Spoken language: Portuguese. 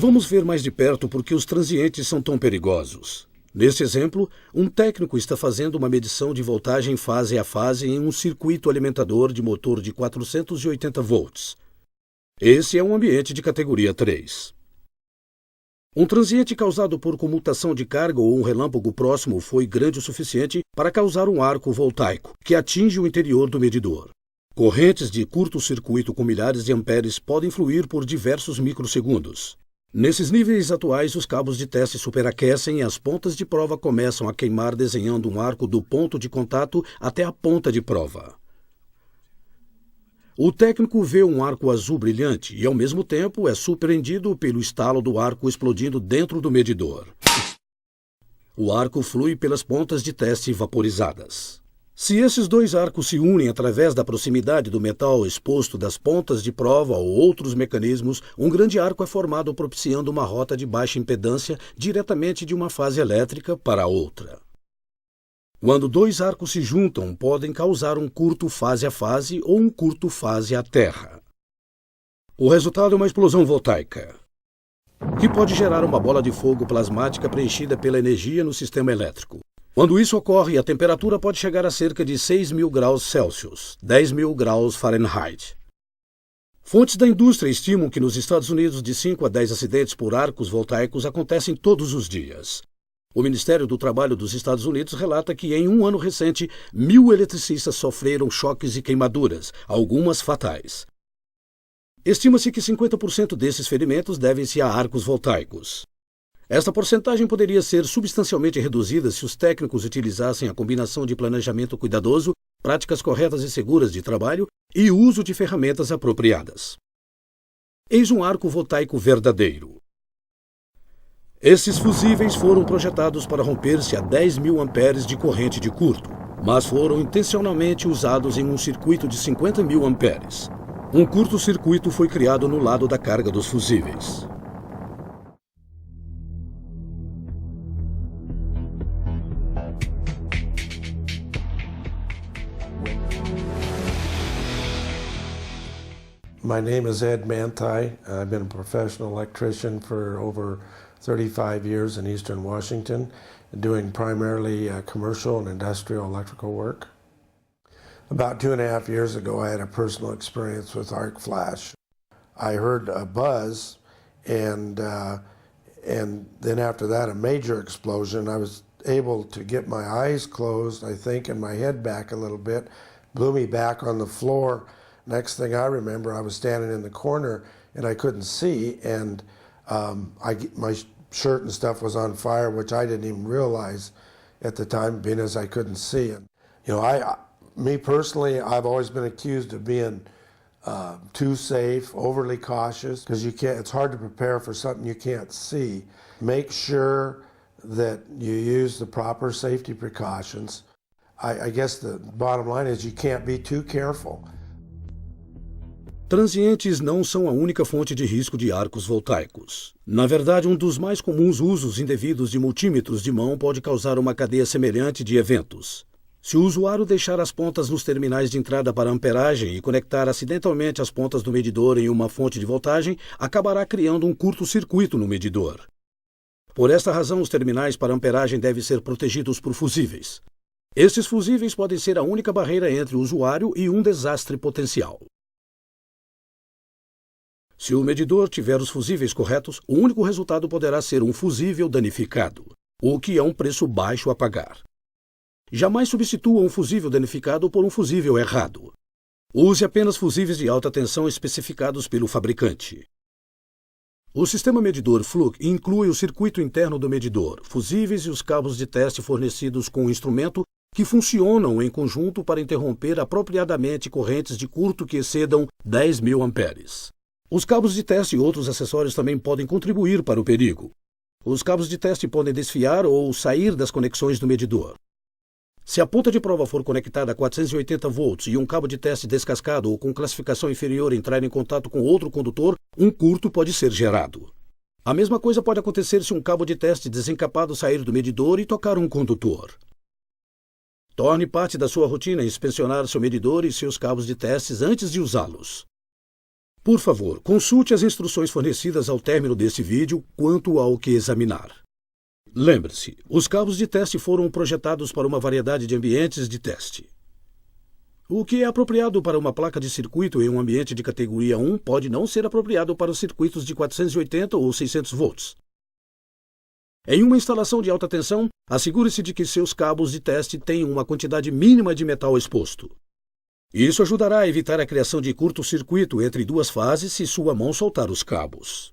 Vamos ver mais de perto por que os transientes são tão perigosos. Neste exemplo, um técnico está fazendo uma medição de voltagem fase a fase em um circuito alimentador de motor de 480 volts. Esse é um ambiente de categoria 3. Um transiente causado por comutação de carga ou um relâmpago próximo foi grande o suficiente para causar um arco voltaico, que atinge o interior do medidor. Correntes de curto-circuito com milhares de amperes podem fluir por diversos microsegundos. Nesses níveis atuais, os cabos de teste superaquecem e as pontas de prova começam a queimar, desenhando um arco do ponto de contato até a ponta de prova. O técnico vê um arco azul brilhante e, ao mesmo tempo, é surpreendido pelo estalo do arco explodindo dentro do medidor. O arco flui pelas pontas de teste vaporizadas. Se esses dois arcos se unem através da proximidade do metal exposto das pontas de prova ou outros mecanismos, um grande arco é formado propiciando uma rota de baixa impedância diretamente de uma fase elétrica para outra. Quando dois arcos se juntam, podem causar um curto fase a fase ou um curto fase à terra. O resultado é uma explosão voltaica, que pode gerar uma bola de fogo plasmática preenchida pela energia no sistema elétrico. Quando isso ocorre, a temperatura pode chegar a cerca de 6.000 graus Celsius, 10.000 graus Fahrenheit. Fontes da indústria estimam que nos Estados Unidos de 5 a 10 acidentes por arcos voltaicos acontecem todos os dias. O Ministério do Trabalho dos Estados Unidos relata que em um ano recente, 1.000 eletricistas sofreram choques e queimaduras, algumas fatais. Estima-se que 50% desses ferimentos devem-se a arcos voltaicos. Esta porcentagem poderia ser substancialmente reduzida se os técnicos utilizassem a combinação de planejamento cuidadoso, práticas corretas e seguras de trabalho e uso de ferramentas apropriadas. Eis um arco voltaico verdadeiro. Esses fusíveis foram projetados para romper-se a 10.000 amperes de corrente de curto, mas foram intencionalmente usados em um circuito de 50.000 amperes. Um curto-circuito foi criado no lado da carga dos fusíveis. My name is Ed Manthei. I've been a professional electrician for over 35 years in Eastern Washington, doing primarily commercial and industrial electrical work. About 2.5 years ago, I had a personal experience with arc flash. I heard a buzz, and then after that, a major explosion. I was able to get my eyes closed, I think, and my head back a little bit, blew me back on the floor. Next thing I remember, I was standing in the corner and I couldn't see, and my shirt and stuff was on fire, which I didn't even realize at the time, being as I couldn't see it. You know, me personally, I've always been accused of being too safe, overly cautious, because it's hard to prepare for something you can't see. Make sure that you use the proper safety precautions. I guess the bottom line is you can't be too careful. Transientes não são a única fonte de risco de arcos voltaicos. Na verdade, um dos mais comuns usos indevidos de multímetros de mão pode causar uma cadeia semelhante de eventos. Se o usuário deixar as pontas nos terminais de entrada para amperagem e conectar acidentalmente as pontas do medidor em uma fonte de voltagem, acabará criando um curto-circuito no medidor. Por esta razão, os terminais para amperagem devem ser protegidos por fusíveis. Estes fusíveis podem ser a única barreira entre o usuário e um desastre potencial. Se o medidor tiver os fusíveis corretos, o único resultado poderá ser um fusível danificado, o que é um preço baixo a pagar. Jamais substitua um fusível danificado por um fusível errado. Use apenas fusíveis de alta tensão especificados pelo fabricante. O sistema medidor Fluke inclui o circuito interno do medidor, fusíveis e os cabos de teste fornecidos com o instrumento que funcionam em conjunto para interromper apropriadamente correntes de curto que excedam 10.000 amperes. Os cabos de teste e outros acessórios também podem contribuir para o perigo. Os cabos de teste podem desfiar ou sair das conexões do medidor. Se a ponta de prova for conectada a 480 volts e um cabo de teste descascado ou com classificação inferior entrar em contato com outro condutor, um curto pode ser gerado. A mesma coisa pode acontecer se um cabo de teste desencapado sair do medidor e tocar um condutor. Torne parte da sua rotina inspecionar seu medidor e seus cabos de testes antes de usá-los. Por favor, consulte as instruções fornecidas ao término desse vídeo quanto ao que examinar. Lembre-se, os cabos de teste foram projetados para uma variedade de ambientes de teste. O que é apropriado para uma placa de circuito em um ambiente de categoria 1 pode não ser apropriado para os circuitos de 480 ou 600 volts. Em uma instalação de alta tensão, assegure-se de que seus cabos de teste tenham uma quantidade mínima de metal exposto. Isso ajudará a evitar a criação de curto-circuito entre duas fases se sua mão soltar os cabos.